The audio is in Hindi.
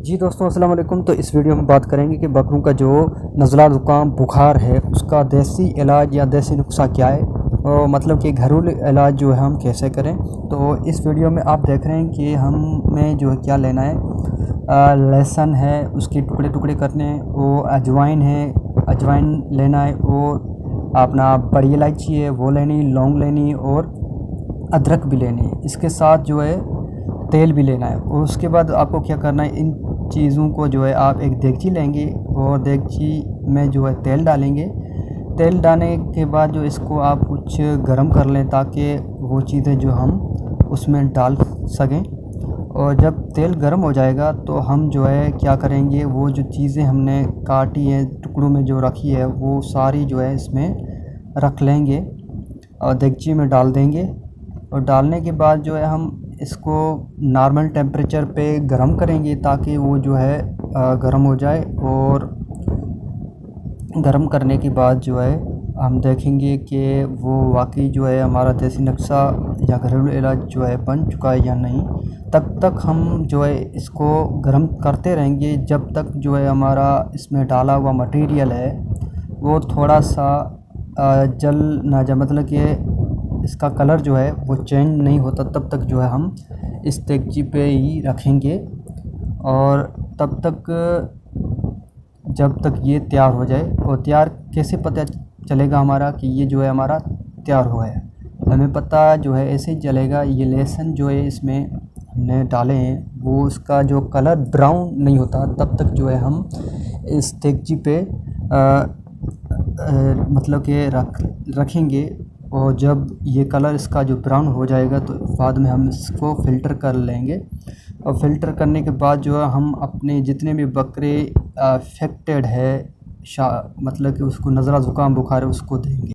जी दोस्तों अस्सलाम वालेकुम। तो इस वीडियो में बात करेंगे कि बकरों का जो नज़ला ज़ुकाम बुखार है उसका देसी इलाज या देसी नुस्खा क्या है, और मतलब कि घरेलू इलाज जो है हम कैसे करें। तो इस वीडियो में आप देख रहे हैं कि हमें जो है क्या लेना है। लहसुन है उसके टुकड़े टुकड़े करने हैं, वो अजवाइन है, अजवाइन लेना है, वो अपना बड़ी इलायची है वो लेनी, लौंग लेनी और अदरक भी लेनी है। इसके साथ जो है तेल भी लेना है। और उसके बाद आपको क्या करना है, इन चीज़ों को जो है आप एक देगची लेंगे और देगची में जो है तेल डालेंगे। तेल डालने के बाद जो इसको आप कुछ गर्म कर लें ताकि वो चीज़ें जो हम उसमें डाल सकें। और जब तेल गर्म हो जाएगा तो हम जो है क्या करेंगे, वो जो चीज़ें हमने काटी हैं टुकड़ों में जो रखी है वो सारी जो है इसमें रख लेंगे और देगची में डाल देंगे। और डालने के बाद जो है हम इसको नॉर्मल टेम्परेचर पे गरम करेंगे ताकि वो जो है गरम हो जाए। और गरम करने के बाद जो है हम देखेंगे कि वो वाकई जो है हमारा देसी नुस्खा या घरेलू इलाज जो है बन चुका है या नहीं। तब तक हम जो है इसको गरम करते रहेंगे जब तक जो है हमारा इसमें डाला हुआ मटेरियल है वो थोड़ा सा जल ना जाए, मतलब कि इसका कलर जो है वो चेंज नहीं होता। तब तक जो है हम इस देगची पे ही रखेंगे और तब तक जब तक ये तैयार हो जाए। और तैयार कैसे पता चलेगा हमारा कि ये जो है हमारा तैयार हुआ है, हमें पता जो है ऐसे ही चलेगा। ये लहसुन जो है इसमें हमने डाले हैं वो उसका जो कलर ब्राउन नहीं होता तब तक जो है हम इस देगची पे मतलब कि रखेंगे। और जब ये कलर इसका जो ब्राउन हो जाएगा तो बाद में हम इसको फ़िल्टर कर लेंगे। और फ़िल्टर करने के बाद जो है हम अपने जितने भी बकरे अफेक्टेड है मतलब कि उसको नज़ला ज़ुकाम बुखार है उसको देंगे।